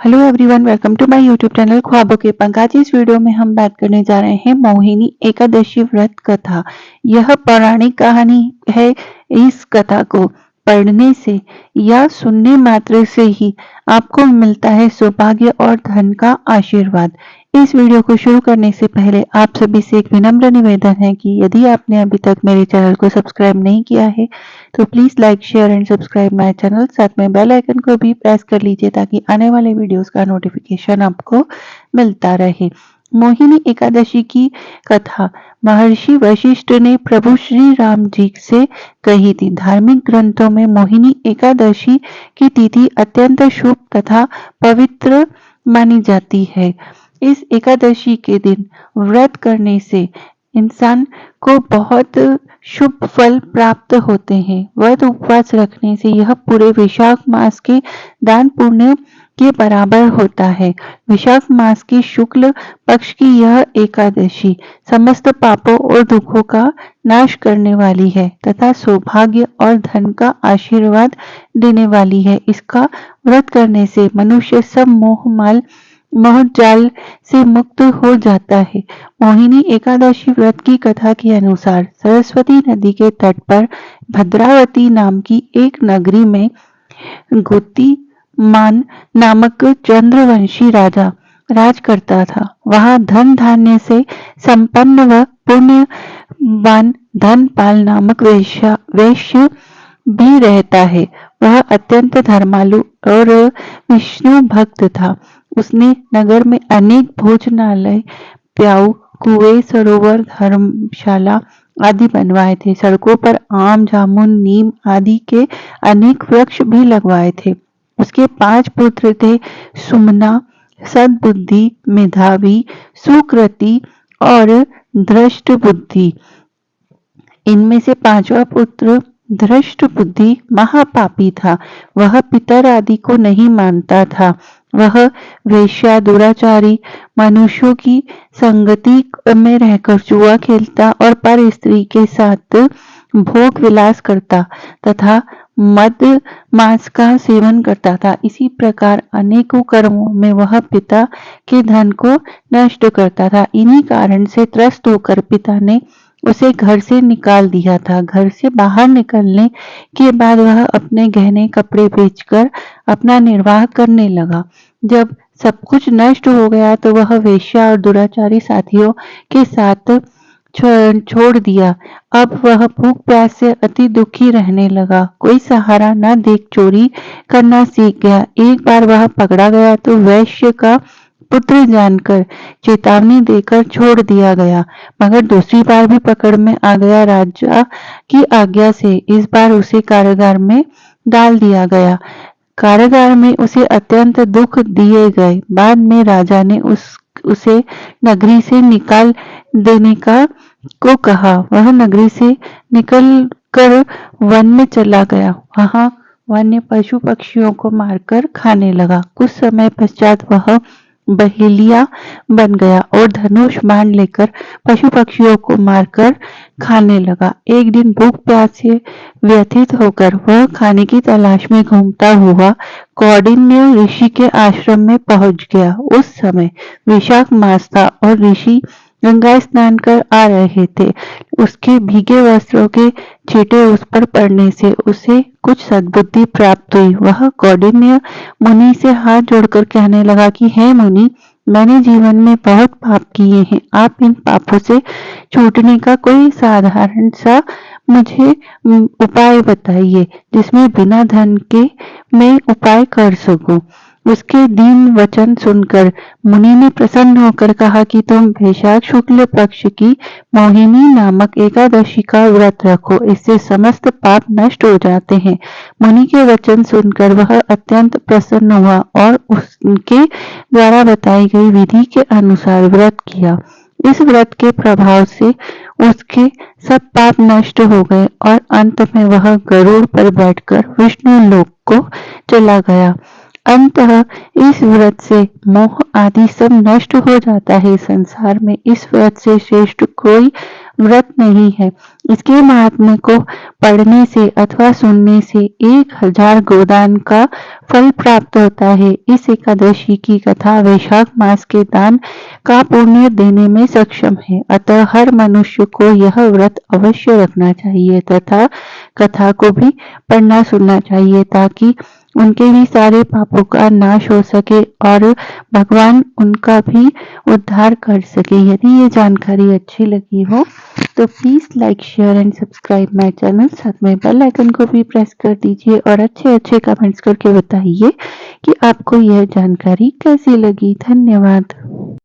Hello everyone, welcome to my YouTube channel ख्वाबों के पंख। आज इस वीडियो में हम बात करने जा रहे हैं मोहिनी एकादशी व्रत कथा। यह पौराणिक कहानी है। इस कथा को पढ़ने से या सुनने मात्र से ही आपको मिलता है सौभाग्य और धन का आशीर्वाद। इस वीडियो को शुरू करने से पहले आप सभी से एक विनम्र निवेदन है कि यदि आपने अभी तक मेरे चैनल को सब्सक्राइब नहीं किया है तो please like share and subscribe my channel. साथ में बेल आइकन को भी प्रेस कर लीजिए ताकि आने वाले वीडियोस का नोटिफिकेशन आपको मिलता रहे। मोहिनी एकादशी की कथा महर्षि वशिष्ठ ने प्रभु श्री राम जी से कही थी। धार्मिक ग्रंथों में मोहिनी एकादशी की तिथि अत्यंत शुभ तथा पवित्र मानी जाती है। इस एकादशी के दिन व्रत करने से इंसान को बहुत शुभ फल प्राप्त होते हैं। व्रत उपवास रखने से यह पूरे वैशाख मास के दान पुण्य के बराबर होता है। वैशाख मास की शुक्ल पक्ष की यह एकादशी समस्त पापों और दुखों का नाश करने वाली है तथा सौभाग्य और धन का आशीर्वाद देने वाली है। इसका व्रत करने से मनुष्य सब मोह जाल से मुक्त हो जाता है। मोहिनी एकादशी व्रत की कथा के अनुसार सरस्वती नदी के तट पर भद्रावती नाम की एक नगरी में गोतिमान नामक चंद्रवंशी राजा राज करता था। वहां धन धान्य से संपन्न व पुण्यवान धनपाल नामक वैश्य भी रहता है। वह अत्यंत धर्मालु और विष्णु भक्त था। उसने नगर में अनेक भोजनालय, प्याऊ, कुएं, सरोवर, धर्मशाला आदि बनवाए थे। सड़कों पर आम, जामुन, नीम आदि के अनेक वृक्ष भी लगवाए थे। उसके 5 पुत्र थे, सुमना, सद्बुद्धि, मेधावी, सुकृति और धृष्ट बुद्धि। इनमें से 5वां पुत्र धृष्ट बुद्धि महापापी था। वह पितर आदि को नहीं मानता था। वह वेश्या, दुराचारी, मनुष्यों की संगति में रहकर जुआ खेलता और पर स्त्री के साथ भोग विलास करता तथा मद मांस का सेवन करता था। इसी प्रकार अनेकों कर्मों में वह पिता के धन को नष्ट करता था। इन्हीं कारण से त्रस्त होकर पिता ने उसे घर से निकाल दिया था। घर से बाहर निकलने के बाद वह अपने गहने कपड़े बेचकर अपना निर्वाह करने लगा। जब सब कुछ नष्ट हो गया तो वह वेश्या और दुराचारी साथियों के साथ छोड़ दिया। अब वह भूख प्यास से अति दुखी रहने लगा। कोई सहारा न देख चोरी करना सीख गया। एक बार वह पकड़ा गया तो वैश्य का पुत्र जानकर चेतावनी देकर छोड़ दिया गया, मगर दूसरी बार भी पकड़ में आ गया। राजा की आज्ञा से इस बार उसे कारागार में डाल दिया गया। कारागार में उसे अत्यंत दुख दिए गए। बाद में राजा ने उसे नगरी से निकाल देने को कहा। वह नगरी से निकल कर वन में चला गया। वहां वन्य पशु पक्षियों को मारकर खाने लगा। कुछ समय पश्चात वह बहेलिया बन गया और धनुष बाण लेकर पशु पक्षियों को मारकर खाने लगा। एक दिन भूख प्यास से व्यथित होकर वह खाने की तलाश में घूमता हुआ कौंडिन्य ऋषि के आश्रम में पहुंच गया। उस समय वैशाख मास था और ऋषि गंगा स्नान कर आ रहे थे। उसके भीगे वस्त्रों के छींटे उस पर पड़ने से उसे कुछ सद्बुद्धि प्राप्त हुई। वह कौंडिन्य मुनि से हाथ जोड़कर कहने लगा कि हे मुनि, मैंने जीवन में बहुत पाप किए हैं। आप इन पापों से छूटने का कोई साधारण सा मुझे उपाय बताइए जिसमें बिना धन के मैं उपाय कर सकूं। उसके दीन वचन सुनकर मुनि ने प्रसन्न होकर कहा कि तुम वैशाख शुक्ल पक्ष की मोहिनी नामक एकादशी का व्रत रखो, इससे समस्त पाप नष्ट हो जाते हैं। मुनि के वचन सुनकर वह अत्यंत प्रसन्न हुआ और उनके द्वारा बताई गई विधि के अनुसार व्रत किया। इस व्रत के प्रभाव से उसके सब पाप नष्ट हो गए और अंत में वह गरुड़ पर बैठकर विष्णु लोक को चला गया। अंततः इस व्रत से मोह आदि सब नष्ट हो जाता है। संसार में इस व्रत से श्रेष्ठ कोई व्रत नहीं है। इसके महात्म्य को पढ़ने से अथवा सुनने से 1000 गोदान का फल प्राप्त होता है। इस एकादशी की कथा वैशाख मास के दान का पुण्य देने में सक्षम है। अतः हर मनुष्य को यह व्रत अवश्य रखना चाहिए तथा कथा को भी पढ़ना सुनना चाहिए ताकि उनके भी सारे पापों का नाश हो सके और भगवान उनका भी उद्धार कर सके। यदि ये जानकारी अच्छी लगी हो तो please like share and subscribe my channel. साथ में बेल आइकन को भी प्रेस कर दीजिए और अच्छे अच्छे कमेंट्स करके बताइए कि आपको यह जानकारी कैसी लगी। धन्यवाद।